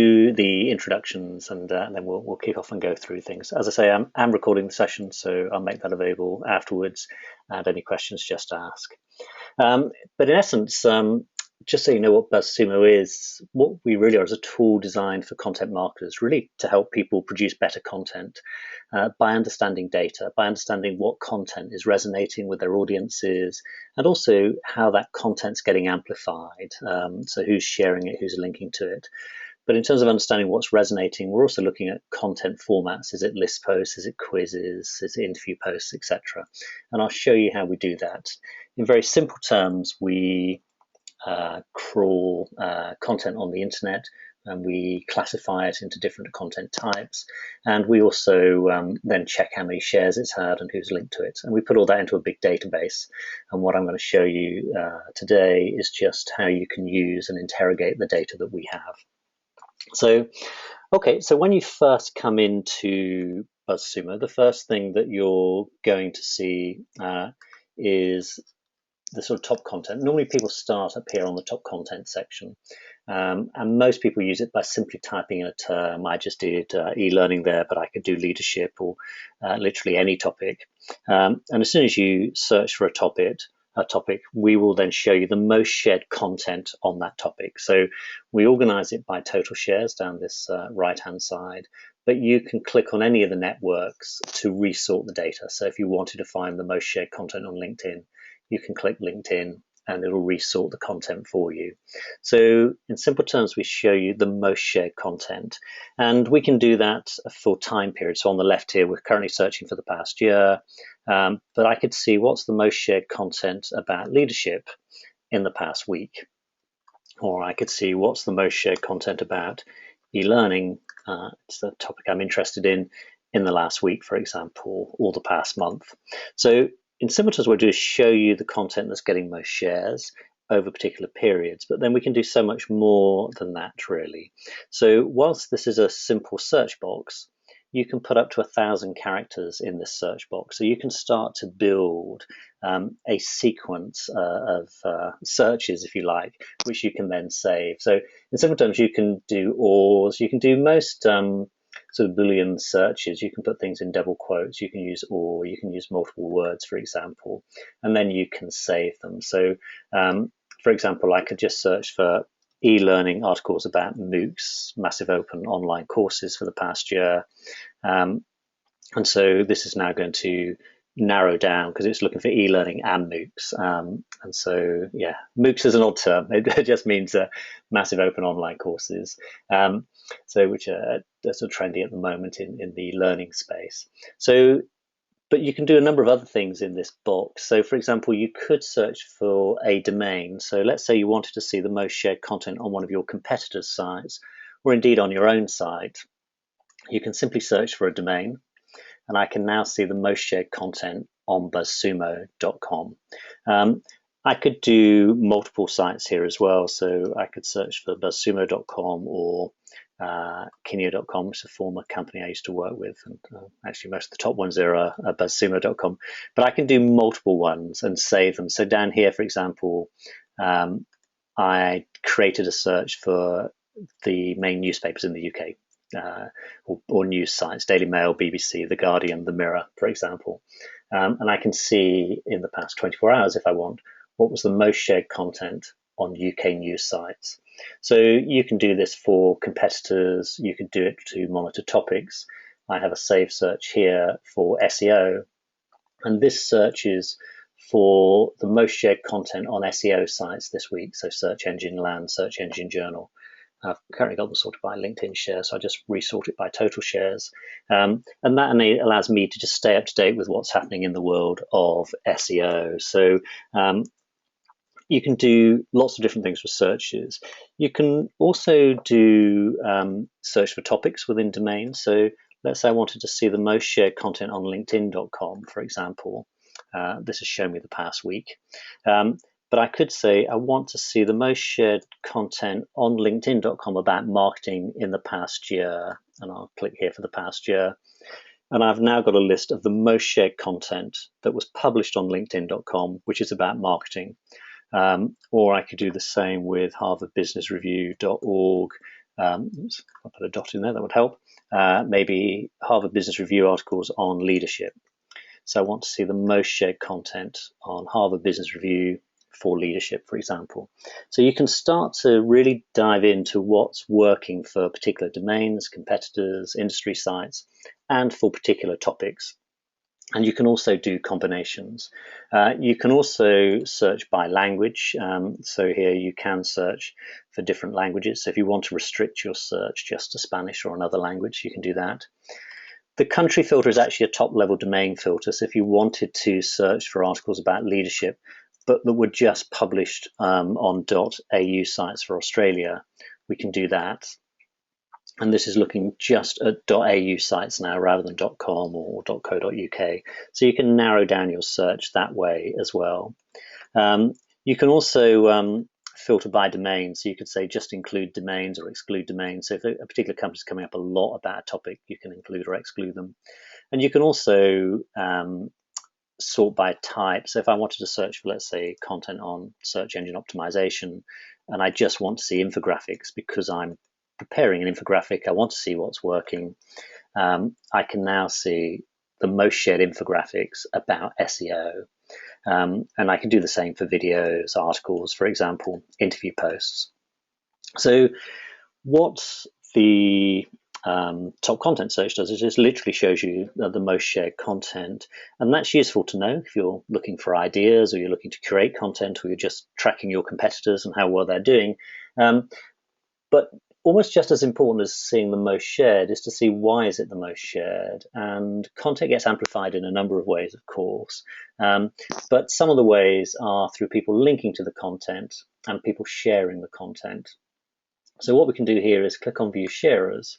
do the introductions, and then we'll kick off and go through things. As I say, I'm recording the session, so I'll make that available afterwards, and any questions, just ask. But in essence, just so you know what BuzzSumo is, what we really are is a tool designed for content marketers, really to help people produce better content by understanding data, by understanding what content is resonating with their audiences, and also how that content's getting amplified. So who's sharing it, who's linking to it. But in terms of understanding what's resonating, we're also looking at content formats. Is it list posts? Is it quizzes? Is it interview posts, etc.? And I'll show you how we do that. In very simple terms, we crawl content on the internet, and we classify it into different content types. And we also then check how many shares it's had and who's linked to it. And we put all that into a big database. And what I'm going to show you today is just how you can use and interrogate the data that we have. So when you first come into BuzzSumo, the first thing that you're going to see is the sort of top content. Normally people start up here on the top content section, and most people use it by simply typing in a term. I just did e-learning there, but I could do leadership or literally any topic. And as soon as you search for a topic, we will then show you the most shared content on that topic. So we organize it by total shares down this right-hand side, but you can click on any of the networks to resort the data. So if you wanted to find the most shared content on LinkedIn, you can click LinkedIn and it'll resort the content for you. So in simple terms, we show you the most shared content, and we can do that for time periods. So on the left here, we're currently searching for the past year, but I could see what's the most shared content about leadership in the past week. Or I could see what's the most shared content about e-learning, it's the topic I'm interested in the last week, for example, or the past month. So in simple terms, we'll do is show you the content that's getting most shares over particular periods, but then we can do so much more than that, really. So whilst this is a simple search box, you can put up to 1,000 characters in this search box. So you can start to build a sequence of searches, if you like, which you can then save. So in simple terms, you can do ORs, you can do most sort of Boolean searches. You can put things in double quotes, you can use OR, you can use multiple words, for example, and then you can save them. So for example, I could just search for e-learning articles about MOOCs, massive open online courses for the past year. And so this is now going to narrow down because it's looking for e-learning and MOOCs. And so, yeah, MOOCs is an odd term. It just means massive open online courses, which are sort of trendy at the moment in the learning space. So, but you can do a number of other things in this box. So for example, you could search for a domain. So let's say you wanted to see the most shared content on one of your competitors' sites, or indeed on your own site. You can simply search for a domain, and I can now see the most shared content on BuzzSumo.com. I could do multiple sites here as well. So I could search for BuzzSumo.com or Kineo.com, which is a former company I used to work with, and actually most of the top ones there are BuzzSumo.com. But I can do multiple ones and save them. So down here, for example, I created a search for the main newspapers in the UK, or news sites, Daily Mail, BBC, The Guardian, The Mirror, for example. And I can see in the past 24 hours, if I want, what was the most shared content on UK news sites. So you can do this for competitors, you could do it to monitor topics. I have a saved search here for SEO, and this search is for the most shared content on SEO sites this week, so Search Engine Land, Search Engine Journal. I've currently got them sorted by LinkedIn shares, so I just resort it by total shares. And that allows me to just stay up to date with what's happening in the world of SEO. So you can do lots of different things with searches. You can also do search for topics within domains. So let's say I wanted to see the most shared content on LinkedIn.com, for example. This has shown me the past week. But I could say I want to see the most shared content on LinkedIn.com about marketing in the past year. And I'll click here for the past year. And I've now got a list of the most shared content that was published on LinkedIn.com, which is about marketing. Or I could do the same with harvardbusinessreview.org, oops, I'll put a dot in there, that would help. Maybe Harvard Business Review articles on leadership. So I want to see the most shared content on Harvard Business Review for leadership, for example. So you can start to really dive into what's working for particular domains, competitors, industry sites, and for particular topics. And you can also do combinations. You can also search by language. So here you can search for different languages. So if you want to restrict your search just to Spanish or another language, you can do that. The country filter is actually a top-level domain filter. So if you wanted to search for articles about leadership, but that were just published on .au sites for Australia, we can do that. And this is looking just at .au sites now rather than .com or .co.uk. So you can narrow down your search that way as well. You can also filter by domain. So you could say just include domains or exclude domains. So if a particular company is coming up a lot about a topic, you can include or exclude them. And you can also sort by type. So if I wanted to search for, let's say, content on search engine optimization, and I just want to see infographics because I'm preparing an infographic, I want to see what's working, I can now see the most shared infographics about SEO. And I can do the same for videos, articles, for example, interview posts. So what the top content search does is just literally shows you the most shared content, and that's useful to know if you're looking for ideas or you're looking to create content or you're just tracking your competitors and how well they're doing. But almost just as important as seeing the most shared is to see why is it the most shared. And content gets amplified in a number of ways, of course, but some of the ways are through people linking to the content and people sharing the content. So what we can do here is click on View Sharers,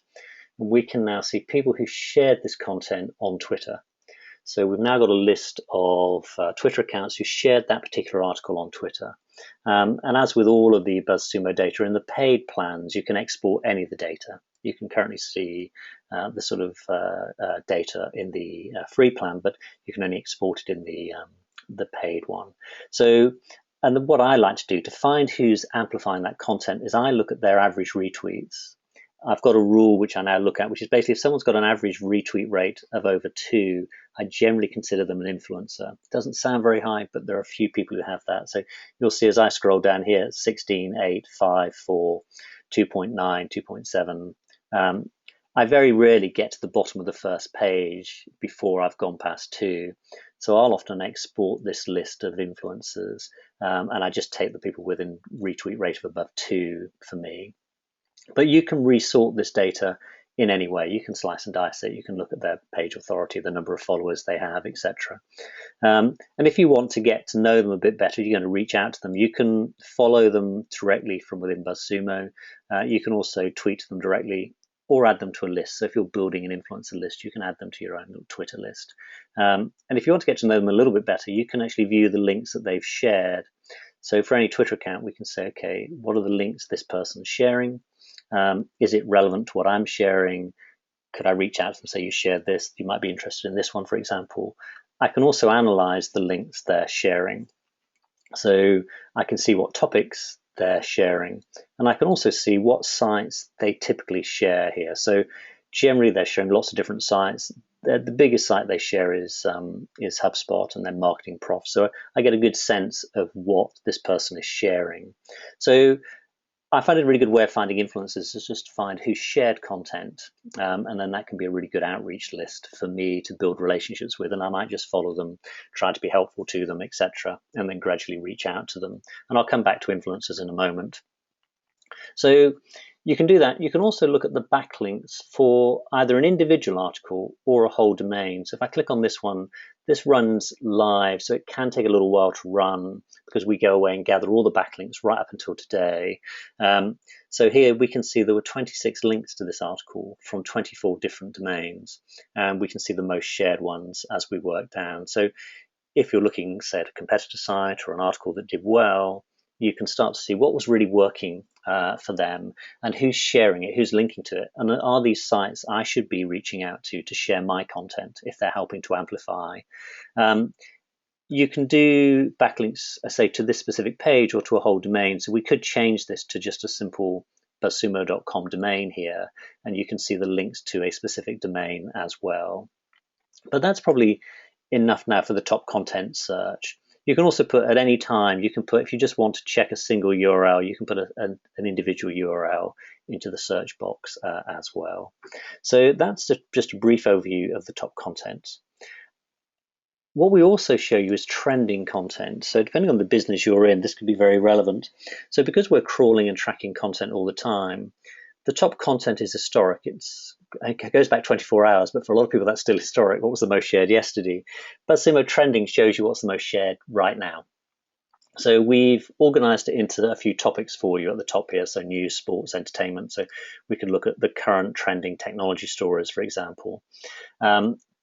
and we can now see people who shared this content on Twitter. So we've now got a list of Twitter accounts who shared that particular article on Twitter. And as with all of the BuzzSumo data, in the paid plans, you can export any of the data. You can currently see the sort of data in the free plan, but you can only export it in the paid one. So, and what I like to do to find who's amplifying that content is I look at their average retweets. I've got a rule which I now look at, which is basically if someone's got an average retweet rate of over 2, I generally consider them an influencer. It doesn't sound very high, but there are a few people who have that. So you'll see as I scroll down here, 16, 8, 5, 4, 2.9, 2.7. I very rarely get to the bottom of the first page before I've gone past 2. So I'll often export this list of influencers, and I just take the people with a retweet rate of above 2 for me. But you can resort this data in any way. You can slice and dice it. You can look at their page authority, the number of followers they have, etc. And if you want to get to know them a bit better, you're going to reach out to them. You can follow them directly from within BuzzSumo. You can also tweet them directly or add them to a list. So if you're building an influencer list, you can add them to your own little Twitter list. And if you want to get to know them a little bit better, you can actually view the links that they've shared. So for any Twitter account, we can say, okay, what are the links this person's sharing? Is it relevant to what I'm sharing? Could I reach out to them and say, you shared this, you might be interested in this one, for example. I can also analyze the links they're sharing. So I can see what topics they're sharing, and I can also see what sites they typically share here. So generally they're sharing lots of different sites. The biggest site they share is HubSpot and their marketing prof. So I get a good sense of what this person is sharing. So I find it a really good way of finding influencers is just to find who shared content, and then that can be a really good outreach list for me to build relationships with, and I might just follow them, try to be helpful to them, etc., and then gradually reach out to them. And I'll come back to influencers in a moment. So you can do that. You can also look at the backlinks for either an individual article or a whole domain. So if I click on this one, this runs live, so it can take a little while to run because we go away and gather all the backlinks right up until today. So here we can see there were 26 links to this article from 24 different domains, and we can see the most shared ones as we work down. So if you're looking, say, at a competitor site or an article that did well, you can start to see what was really working for them and who's sharing it, who's linking to it, and are these sites I should be reaching out to share my content if they're helping to amplify. You can do backlinks, say, to this specific page or to a whole domain. So we could change this to just a simple BuzzSumo.com domain here, and you can see the links to a specific domain as well. But that's probably enough now for the top content search. You can also put at any time, you can put, if you just want to check a single URL, you can put an individual URL into the search box as well. So that's just a brief overview of the top content. What we also show you is trending content. So depending on the business you're in, this could be very relevant. So because we're crawling and tracking content all the time, the top content is historic. It goes back 24 hours, but for a lot of people, that's still historic. What was the most shared yesterday? BuzzSumo Trending shows you what's the most shared right now. So we've organized it into a few topics for you at the top here. So news, sports, entertainment. So we can look at the current trending technology stories, for example.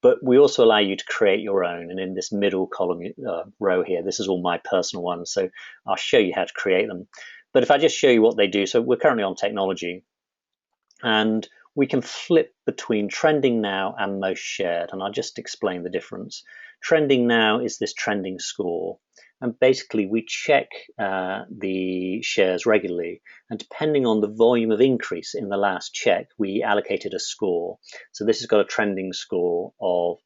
But we also allow you to create your own. And in this middle column row here, this is all my personal ones. So I'll show you how to create them. But if I just show you what they do, so we're currently on technology. And we can flip between trending now and most shared. And I'll just explain the difference. Trending now is this trending score. And basically, we check the shares regularly. And depending on the volume of increase in the last check, we allocated a score. So this has got a trending score of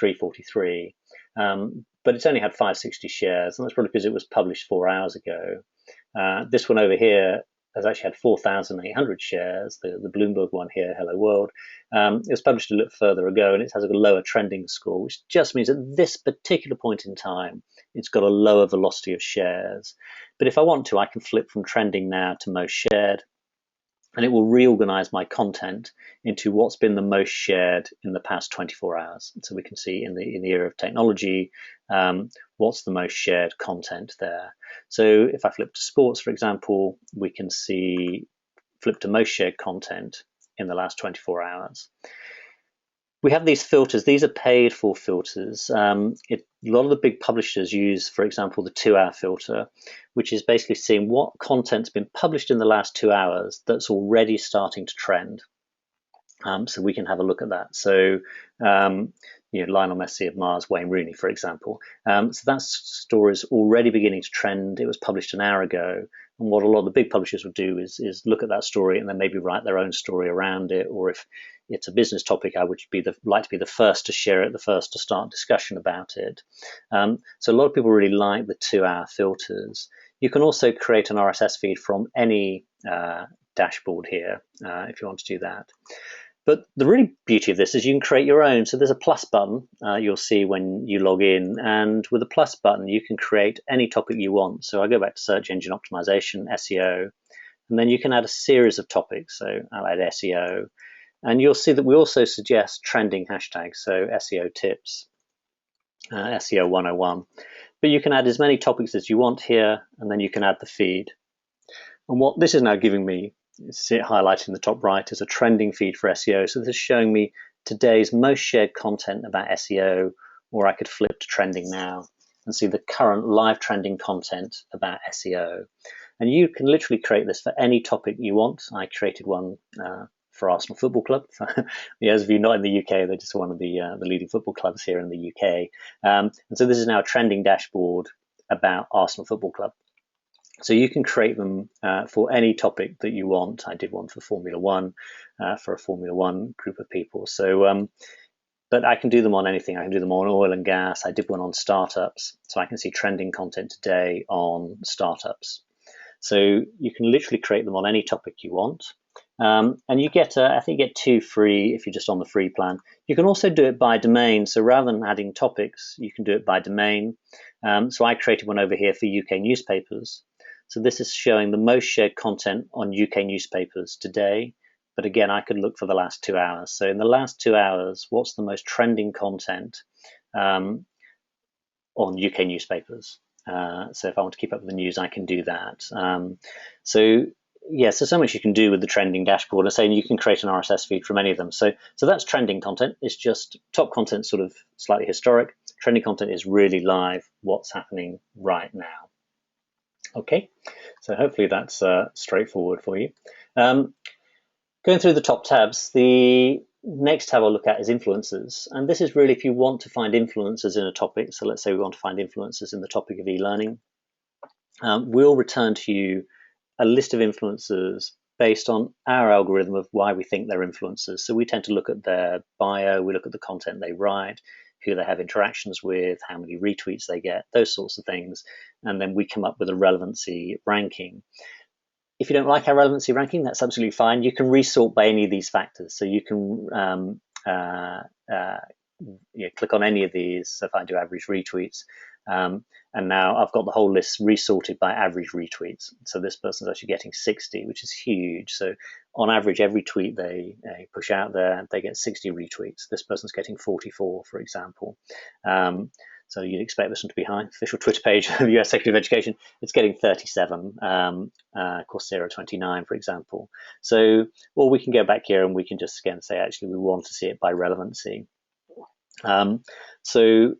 343. But it's only had 560 shares. And that's probably because it was published 4 hours ago. This one over here has actually had 4,800 shares, the Bloomberg one here, Hello World. It was published a little further ago, and it has a lower trending score, which just means at this particular point in time, it's got a lower velocity of shares. But if I want to, I can flip from trending now to most shared, and it will reorganize my content into what's been the most shared in the past 24 hours. So we can see in the era of technology, what's the most shared content there. So if I flip to sports, for example, we can see flip to most shared content in the last 24 hours. We have these filters. These are paid for filters. A lot of the big publishers use, for example, the 2-hour filter, which is basically seeing what content's been published in the last 2 hours that's already starting to trend. So we can have a look at that. So, Lionel Messi of Mars, Wayne Rooney, for example. So that story is already beginning to trend. It was published an hour ago. And what a lot of the big publishers would do is look at that story and then maybe write their own story around it. Or if it's a business topic, I would like to be the first to share it, the first to start discussion about it. So a lot of people really like the 2-hour filters. You can also create an RSS feed from any dashboard here if you want to do that. But the really beauty of this is you can create your own. So there's a plus button you'll see when you log in. And with the plus button, you can create any topic you want. So I go back to search engine optimization, SEO, and then you can add a series of topics. So I'll add SEO. And you'll see that we also suggest trending hashtags. So SEO tips, SEO 101. But you can add as many topics as you want here, and then you can add the feed. And what this is now giving me, see it highlighted in the top right, is a trending feed for SEO. So this is showing me today's most shared content about SEO, or I could flip to trending now and see the current live trending content about SEO. And you can literally create this for any topic you want. I created one for Arsenal Football Club. Those of you not in the UK, they're just one of the leading football clubs here in the UK. And so this is now a trending dashboard about Arsenal Football Club. So you can create them for any topic that you want. I did one for Formula One, for a Formula One group of people. So, but I can do them on anything. I can do them on oil and gas. I did one on startups. So I can see trending content today on startups. So you can literally create them on any topic you want. And you get, I think you get 2 free if you're just on the free plan. You can also do it by domain. So rather than adding topics, you can do it by domain. So I created one over here for UK newspapers. So this is showing the most shared content on UK newspapers today. But again, I could look for the last 2 hours. So in the last 2 hours, what's the most trending content on UK newspapers? So if I want to keep up with the news, I can do that. So much you can do with the trending dashboard. I'm saying you can create an RSS feed from any of them. So that's trending content. It's just top content, sort of slightly historic. Trending content is really live, what's happening right now. Okay, so hopefully that's straightforward for you. Going through the top tabs, the next tab I'll look at is influencers. And this is really if you want to find influencers in a topic. So let's say we want to find influencers in the topic of e-learning. We'll return to you a list of influencers based on our algorithm of why we think they're influencers. So we tend to look at their bio, we look at the content they write, who they have interactions with, how many retweets they get, those sorts of things. And then we come up with a relevancy ranking. If you don't like our relevancy ranking, that's absolutely fine. You can resort by any of these factors. So you can click on any of these. So if I do average retweets, and now I've got the whole list resorted by average retweets. So this person's actually getting 60, which is huge. So on average, every tweet they push out there, they get 60 retweets. This person's getting 44, for example. So you'd expect this one to be high. Official Twitter page of the US Secretary of Education, it's getting 37. Coursera 29, for example. So, or we can go back here and we can just again say, actually, we want to see it by relevancy. So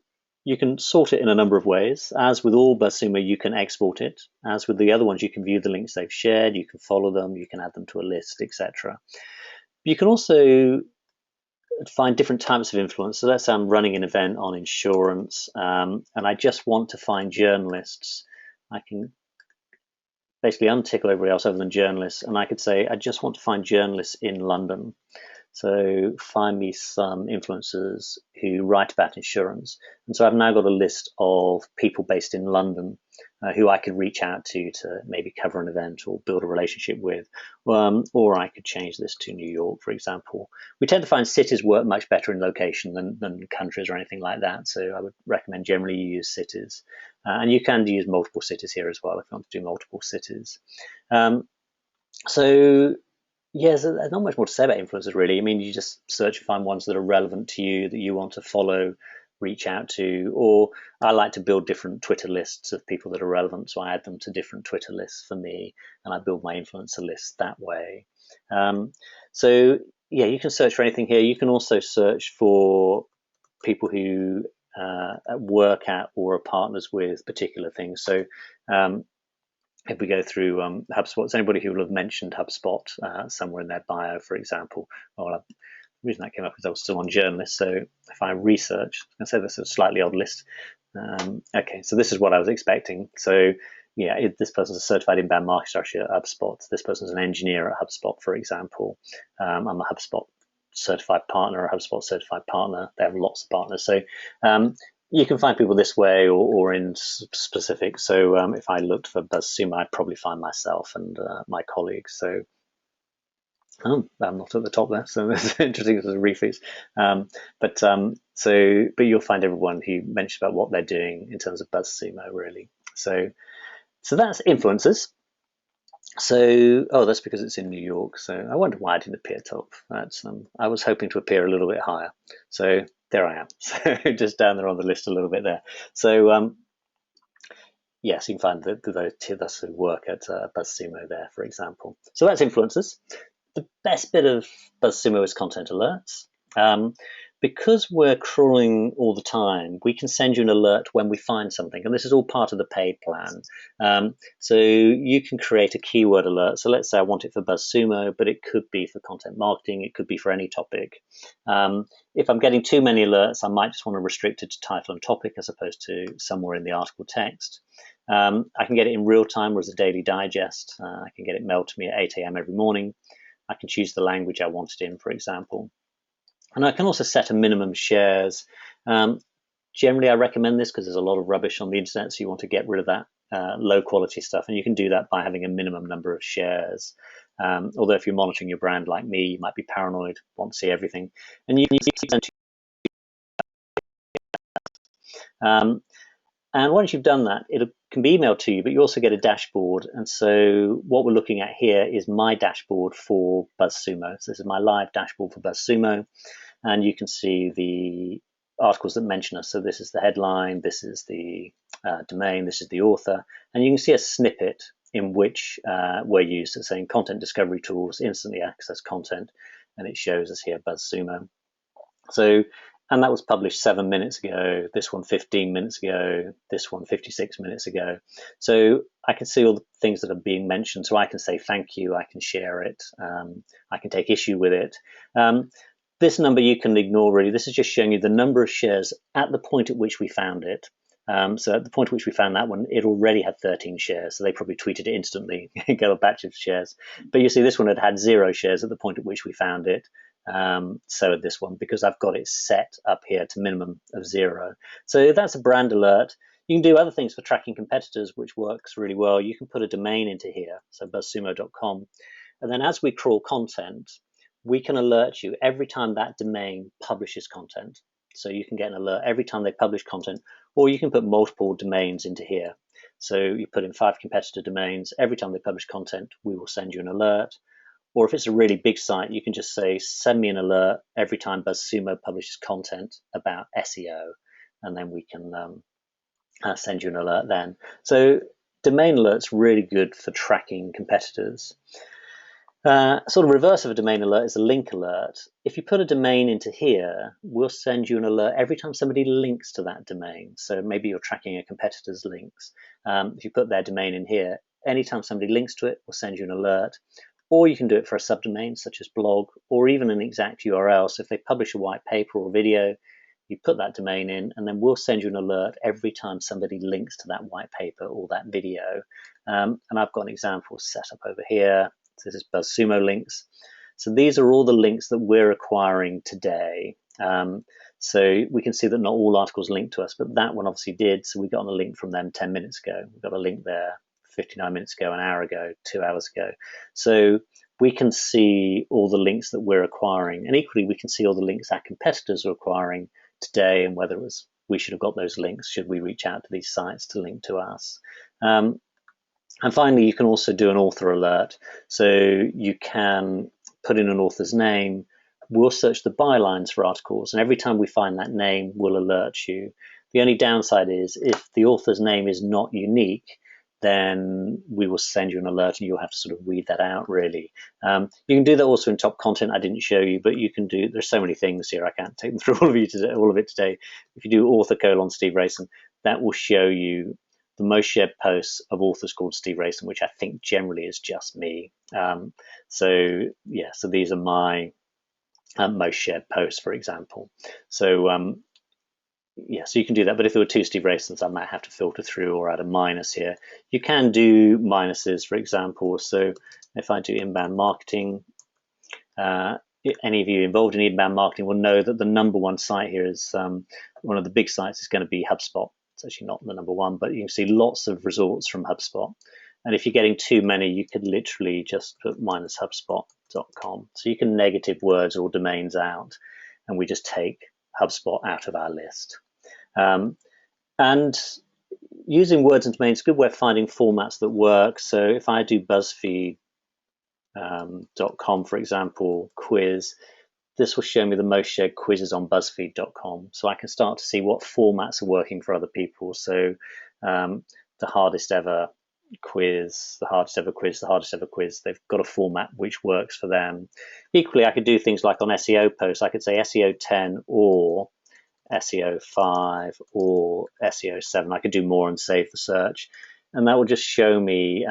you can sort it in a number of ways. As with all BuzzSumo, you can export it. As with the other ones, you can view the links they've shared, you can follow them, you can add them to a list, etc. You can also find different types of influence. So let's say I'm running an event on insurance, and I just want to find journalists. I can basically untick everybody else other than journalists, and I could say, I just want to find journalists in London. So find me some influencers who write about insurance. And so I've now got a list of people based in London who I could reach out to maybe cover an event or build a relationship with. Or I could change this to New York, for example. We tend to find cities work much better in location than countries or anything like that. So I would recommend generally you use cities. And you can use multiple cities here as well if you want to do multiple cities. Yeah, so there's not much more to say about influencers, really. I mean, you just search and find ones that are relevant to you, that you want to follow, reach out to. Or I like to build different Twitter lists of people that are relevant, so I add them to different Twitter lists for me, and I build my influencer list that way. So, yeah, you can search for anything here. You can also search for people who work at or are partners with particular things. So, if we go through HubSpot, it's anybody who will have mentioned HubSpot somewhere in their bio, for example. Well, the reason that came up is I was still on journalists. So if I research, I say this is a slightly odd list. Okay, so this is what I was expecting. So yeah, this person's a certified inbound marketer at HubSpot. This person's an engineer at HubSpot, for example. I'm a HubSpot certified partner, a HubSpot certified partner. They have lots of partners. So you can find people this way or in specific. So if I looked for BuzzSumo, I'd probably find myself and my colleagues. So I'm not at the top there, so it's interesting as a refeeds. But you'll find everyone who mentions about what they're doing in terms of BuzzSumo, really. So that's influencers. So, that's because it's in New York. So I wonder why I didn't appear top. That's I was hoping to appear a little bit higher. So there I am. So just down there on the list a little bit there. So yes, you can find those who work at BuzzSumo there, for example. So that's influencers. The best bit of BuzzSumo is content alerts. Because we're crawling all the time, we can send you an alert when we find something, and this is all part of the paid plan. So you can create a keyword alert. So let's say I want it for BuzzSumo, but it could be for content marketing. It could be for any topic. If I'm getting too many alerts, I might just want to restrict it to title and topic as opposed to somewhere in the article text. I can get it in real time or as a daily digest. I can get it mailed to me at 8 a.m. every morning. I can choose the language I want it in, for example. And I can also set a minimum shares. Generally, I recommend this because there's a lot of rubbish on the internet, so you want to get rid of that low quality stuff. And you can do that by having a minimum number of shares. Although if you're monitoring your brand like me, you might be paranoid, want to see everything. And you can and once you've done that, it can be emailed to you, but you also get a dashboard. And so what we're looking at here is my dashboard for BuzzSumo. So this is my live dashboard for BuzzSumo. And you can see the articles that mention us. So this is the headline, this is the domain, this is the author. And you can see a snippet in which we're used. It's saying content discovery tools, instantly access content. And it shows us here BuzzSumo. So, and that was published 7 minutes ago, this one 15 minutes ago, this one 56 minutes ago. So I can see all the things that are being mentioned. So I can say thank you, I can share it, I can take issue with it. This number you can ignore, really. This is just showing you the number of shares at the point at which we found it. So at the point at which we found that one, it already had 13 shares. So they probably tweeted it instantly, got a batch of shares. But you see, this one had 0 shares at the point at which we found it. So had this one, because I've got it set up here to minimum of 0. So that's a brand alert. You can do other things for tracking competitors, which works really well. You can put a domain into here, so buzzsumo.com. And then as we crawl content, we can alert you every time that domain publishes content. So you can get an alert every time they publish content, or you can put multiple domains into here. So you put in 5 competitor domains. Every time they publish content, we will send you an alert. Or if it's a really big site, you can just say, send me an alert every time BuzzSumo publishes content about SEO. And then we can send you an alert then. So domain alerts really good for tracking competitors. Sort of reverse of a domain alert is a link alert. If you put a domain into here, we'll send you an alert every time somebody links to that domain. So maybe you're tracking a competitor's links. If you put their domain in here, anytime somebody links to it, we'll send you an alert. Or you can do it for a subdomain such as blog, or even an exact URL. So if they publish a white paper or video, you put that domain in, and then we'll send you an alert every time somebody links to that white paper or that video. And I've got an example set up over here. So this is BuzzSumo links. So these are all the links that we're acquiring today. So we can see that not all articles link to us, but that one obviously did. So we got a link from them 10 minutes ago. We got a link there 59 minutes ago, an hour ago, 2 hours ago. So we can see all the links that we're acquiring. And equally, we can see all the links our competitors are acquiring today, and whether it was we should have got those links, should we reach out to these sites to link to us. And finally, you can also do an author alert. So you can put in an author's name. We'll search the bylines for articles, and every time we find that name, we'll alert you. The only downside is if the author's name is not unique, then we will send you an alert and you'll have to sort of weed that out, really. You can do that also in top content. I didn't show you, but you can do, there's so many things here, I can't take them through all of it today. If you do author : Steve Rayson, that will show you the most shared posts of authors called Steve Rayson, which I think generally is just me. So these are my most shared posts, for example. So so you can do that. But if there were 2 Steve Raysons, I might have to filter through or add a minus here. You can do minuses, for example. So if I do inbound marketing, any of you involved in inbound marketing will know that the #1 site here is one of the big sites is going to be HubSpot. It's actually not the #1, but you can see lots of results from HubSpot. And if you're getting too many, you could literally just put -hubspot.com. So you can negative words or domains out, and we just take HubSpot out of our list. And using words and domains is a good way of finding formats that work. So if I do BuzzFeed.com, for example, quiz, this will show me the most shared quizzes on BuzzFeed.com. So I can start to see what formats are working for other people. So the hardest ever quiz, the hardest ever quiz, the hardest ever quiz, they've got a format which works for them. Equally, I could do things like on SEO posts. I could say SEO 10 or SEO 5 or SEO 7. I could do more and save the search. And that will just show me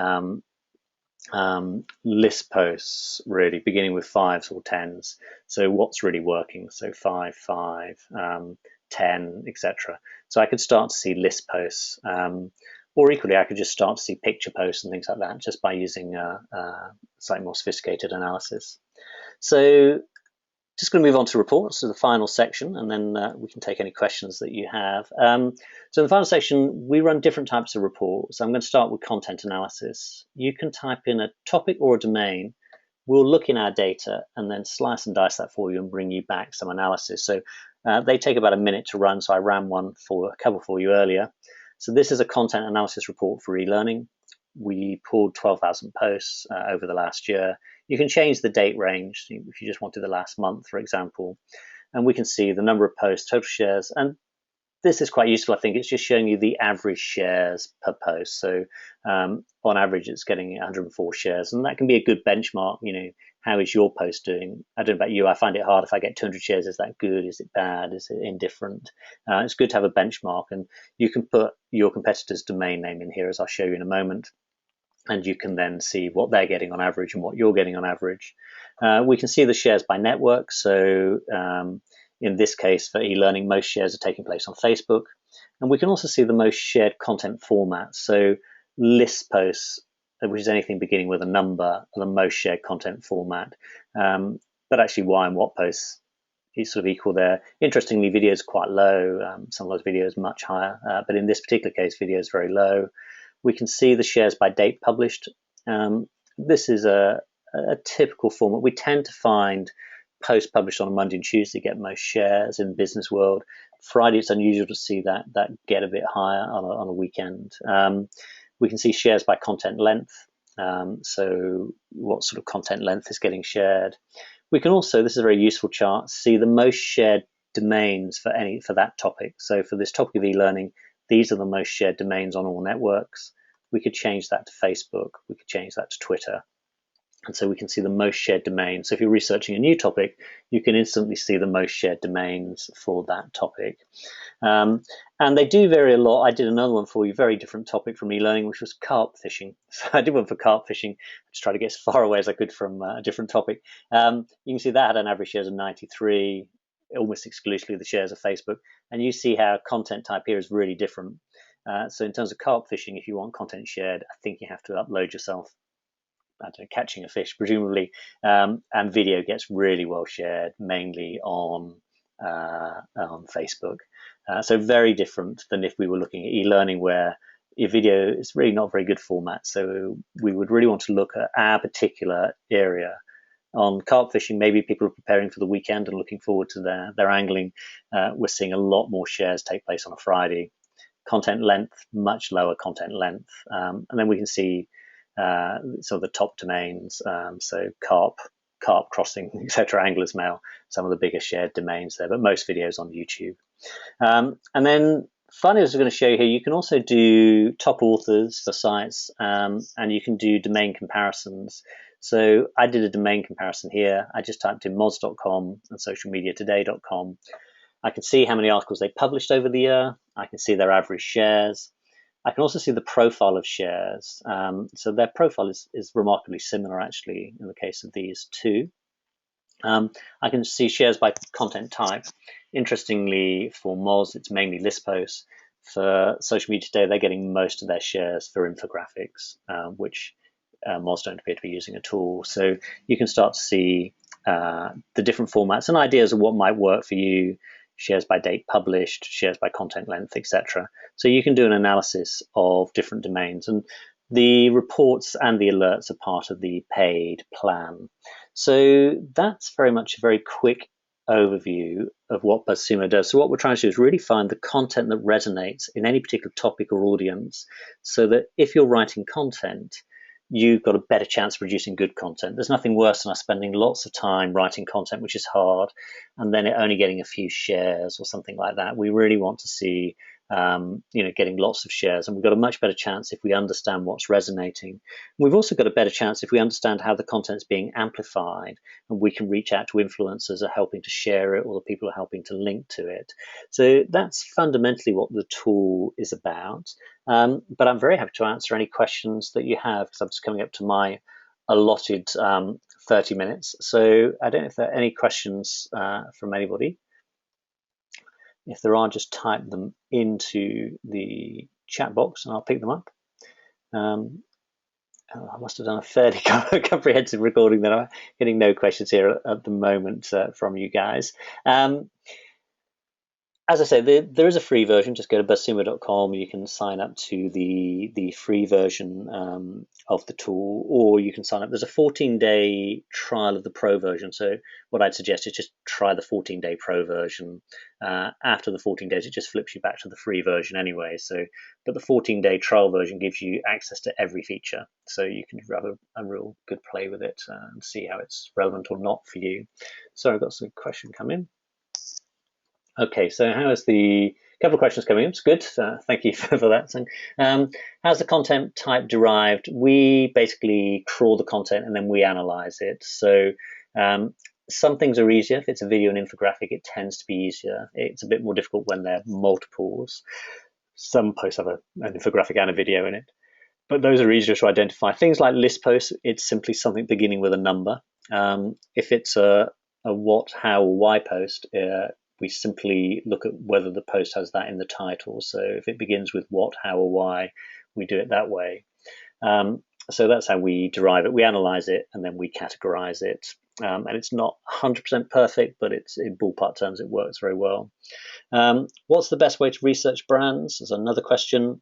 list posts, really, beginning with 5s or 10s. So what's really working? So 5, 5, 10, etc. So I could start to see list posts. Or equally, I could just start to see picture posts and things like that just by using slightly more sophisticated analysis. So just going to move on to reports, so the final section, and then we can take any questions that you have. So in the final section, we run different types of reports. I'm going to start with content analysis. You can type in a topic or a domain. We'll look in our data and then slice and dice that for you and bring you back some analysis. So they take about a minute to run, so I ran a couple for you earlier. So this is a content analysis report for e-learning. We pulled 12,000 posts over the last year. You can change the date range if you just wanted the last month, for example. And we can see the number of posts, total shares. And this is quite useful, I think. It's just showing you the average shares per post. So on average, it's getting 104 shares. And that can be a good benchmark. How is your post doing? I don't know about you. I find it hard if I get 200 shares. Is that good? Is it bad? Is it indifferent? It's good to have a benchmark. And you can put your competitor's domain name in here, as I'll show you in a moment. And you can then see what they're getting on average and what you're getting on average. We can see the shares by network. So in this case, for e-learning, most shares are taking place on Facebook. And we can also see the most shared content formats. So list posts, which is anything beginning with a number, are the most shared content format. But actually, why and what posts is sort of equal there. Interestingly, video is quite low. Some of those videos much higher, but in this particular case, video is very low. We can see the shares by date published. This is a typical format. We tend to find posts published on a Monday and Tuesday get most shares in the business world. Friday, it's unusual to see that get a bit higher on a weekend. We can see shares by content length. So what sort of content length is getting shared. We can also, this is a very useful chart, see the most shared domains for that topic. So for this topic of e-learning, these are the most shared domains on all networks. We could change that to Facebook. We could change that to Twitter. And so we can see the most shared domains. So if you're researching a new topic, you can instantly see the most shared domains for that topic. And they do vary a lot. I did another one for you, very different topic from e-learning, which was carp fishing. So I did one for carp fishing to try to get as far away as I could from a different topic. You can see that had an average shares of 93, almost exclusively the shares of Facebook. And you see how content type here is really different. So in terms of carp fishing, if you want content shared, I think you have to upload yourself, I don't know, catching a fish, presumably, and video gets really well shared, mainly on Facebook. So very different than if we were looking at e-learning, where your video is really not a very good format. So we would really want to look at our particular area. On carp fishing, maybe people are preparing for the weekend and looking forward to their angling. We're seeing a lot more shares take place on a Friday. Content length, much lower content length. And then we can see some of the top domains, so carp crossing, etc., angler's mail, some of the biggest shared domains there, but most videos on YouTube. And then finally, as we're going to show you here, you can also do top authors for sites, and you can do domain comparisons. So I did a domain comparison here. I just typed in moz.com and socialmediatoday.com. I can see how many articles they published over the year. I can see their average shares. I can also see the profile of shares. So their profile is remarkably similar, actually, in the case of these two. I can see shares by content type. Interestingly, for Moz, it's mainly list posts. For Social Media Today, they're getting most of their shares for infographics, which Moz don't appear to be using at all. So you can start to see the different formats and ideas of what might work for you. Shares by date published, shares by content length, etc. So you can do an analysis of different domains, and the reports and the alerts are part of the paid plan. So that's very much a very quick overview of what BuzzSumo does. So what we're trying to do is really find the content that resonates in any particular topic or audience, so that if you're writing content, you've got a better chance of producing good content. There's nothing worse than us spending lots of time writing content, which is hard, and then it only getting a few shares or something like that. We really want to see getting lots of shares, and we've got a much better chance if we understand what's resonating. We've also got a better chance if we understand how the content's being amplified, and we can reach out to influencers who are helping to share it, or the people who are helping to link to it. So that's fundamentally what the tool is about. But I'm very happy to answer any questions that you have, because I'm just coming up to my allotted 30 minutes. So I don't know if there are any questions from anybody. If there are, just type them into the chat box and I'll pick them up. I must have done a fairly comprehensive recording that I'm getting no questions here at the moment from you guys. As I say, there is a free version. Just go to buzzsumo.com. You can sign up to the free version of the tool, or you can sign up. There's a 14-day trial of the pro version. So what I'd suggest is just try the 14-day pro version. After the 14 days, it just flips you back to the free version anyway. But the 14-day trial version gives you access to every feature. So you can have a real good play with it and see how it's relevant or not for you. So I've got some question come in. Okay, so how is the couple of questions coming in? It's good. Thank you for that. So, how's the content type derived? We basically crawl the content and then we analyze it. So some things are easier. If it's a video and infographic, it tends to be easier. It's a bit more difficult when there are multiples. Some posts have an infographic and a video in it, but those are easier to identify. Things like list posts, it's simply something beginning with a number. If it's a what, how, or why post, we simply look at whether the post has that in the title. So if it begins with what, how, or why, we do it that way. So that's how we derive it. We analyze it and then we categorize it. And it's not 100% perfect, but it's in ballpark terms, it works very well. What's the best way to research brands? There's another question.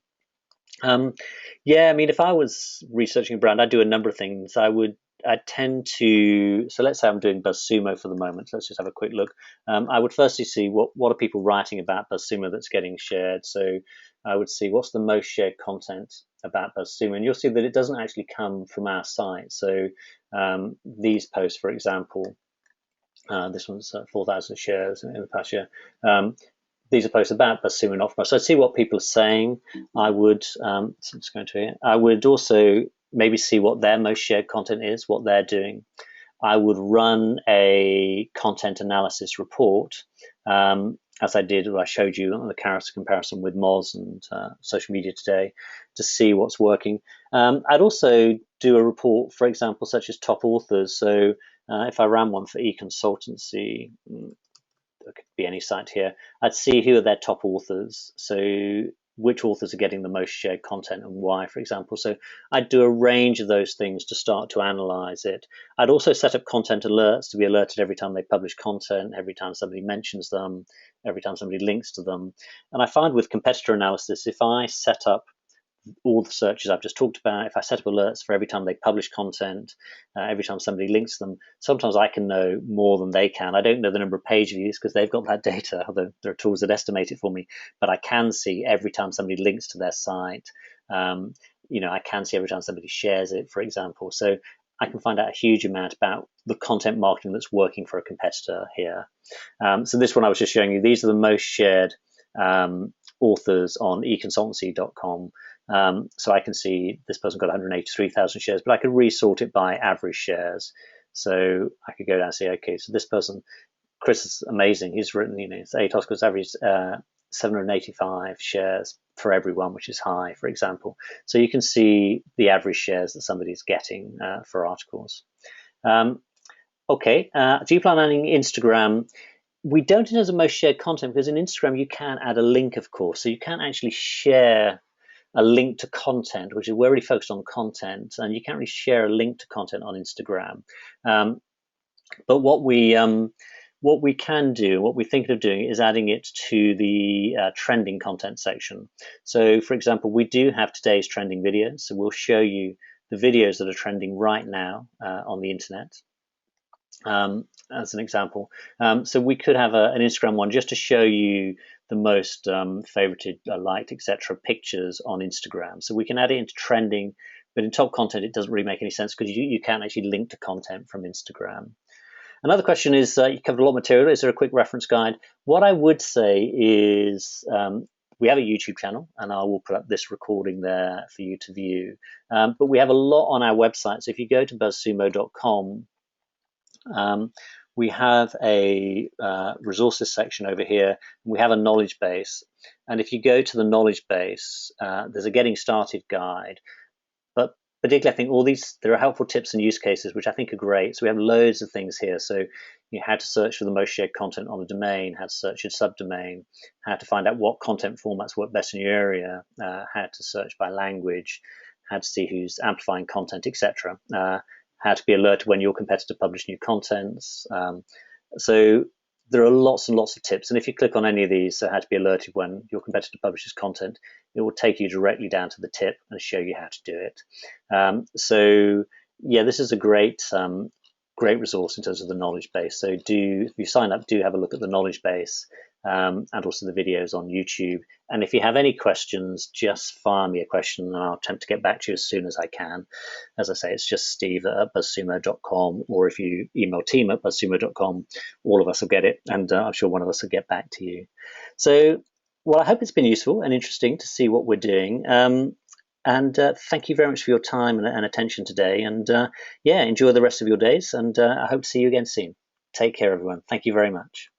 Yeah, I mean, if I was researching a brand, I'd do a number of things. I'd tend to, so let's say I'm doing BuzzSumo for the moment. Let's just have a quick look. I would firstly see what are people writing about BuzzSumo that's getting shared. So I would see what's the most shared content about BuzzSumo, and you'll see that it doesn't actually come from our site. So these posts, for example, this one's 4,000 shares in the past year. These are posts about BuzzSumo, not from us. So I'd see what people are saying. I would, so just going to here. I would also maybe see what their most shared content is, what they're doing. I would run a content analysis report, as I did, I showed you on the comparison with Moz and social media today, to see what's working. I'd also do a report, for example, such as top authors. So if I ran one for e-consultancy, there could be any site here, I'd see who are their top authors. So which authors are getting the most shared content and why, for example. So I'd do a range of those things to start to analyze it. I'd also set up content alerts to be alerted every time they publish content, every time somebody mentions them, every time somebody links to them. And I find with competitor analysis, if I set up all the searches I've just talked about, if I set up alerts for every time they publish content, every time somebody links them, sometimes I can know more than they can. I don't know the number of page views because they've got that data, although there are tools that estimate it for me, but I can see every time somebody links to their site. I can see every time somebody shares it, for example. So I can find out a huge amount about the content marketing that's working for a competitor here. So this one I was just showing you, these are the most shared authors on econsultancy.com. So I can see this person got 183,000 shares, but I could resort it by average shares. So I could go down and say, okay, so this person, Chris, is amazing. He's written, it's ATOS average 785 shares for everyone, which is high, for example. So you can see the average shares that somebody's getting for articles. Okay, do you plan on adding Instagram? We don't in terms of most shared content, because in Instagram you can add a link, of course. So you can actually share a link to content, which is we're really focused on content, and you can't really share a link to content on Instagram. But what we can do, what we're thinking of doing, is adding it to the trending content section. So, for example, we do have today's trending videos, so we'll show you the videos that are trending right now on the internet. As an example. So we could have an Instagram one just to show you the most favorited, liked, etc. pictures on Instagram. So we can add it into trending, but in top content, it doesn't really make any sense because you can't actually link to content from Instagram. Another question is, you covered a lot of material. Is there a quick reference guide? What I would say is we have a YouTube channel, and I will put up this recording there for you to view. But we have a lot on our website. So if you go to buzzsumo.com, we have a resources section over here. We have a knowledge base. And if you go to the knowledge base, there's a getting started guide. But particularly, I think there are helpful tips and use cases, which I think are great. So we have loads of things here. So how to search for the most shared content on a domain, how to search a subdomain, how to find out what content formats work best in your area, how to search by language, how to see who's amplifying content, etc. How to be alerted when your competitor publish new contents. So there are lots and lots of tips. And if you click on any of these, so how to be alerted when your competitor publishes content, it will take you directly down to the tip and show you how to do it. So yeah, this is a great resource in terms of the knowledge base. So if you sign up, do have a look at the knowledge base and also the videos on YouTube. And if you have any questions, just fire me a question and I'll attempt to get back to you as soon as I can. As I say, it's just steve@buzzsumo.com, or if you email team@buzzsumo.com, all of us will get it, and I'm sure one of us will get back to you. So, well, I hope it's been useful and interesting to see what we're doing. And thank you very much for your time and attention today. And enjoy the rest of your days. And I hope to see you again soon. Take care, everyone. Thank you very much.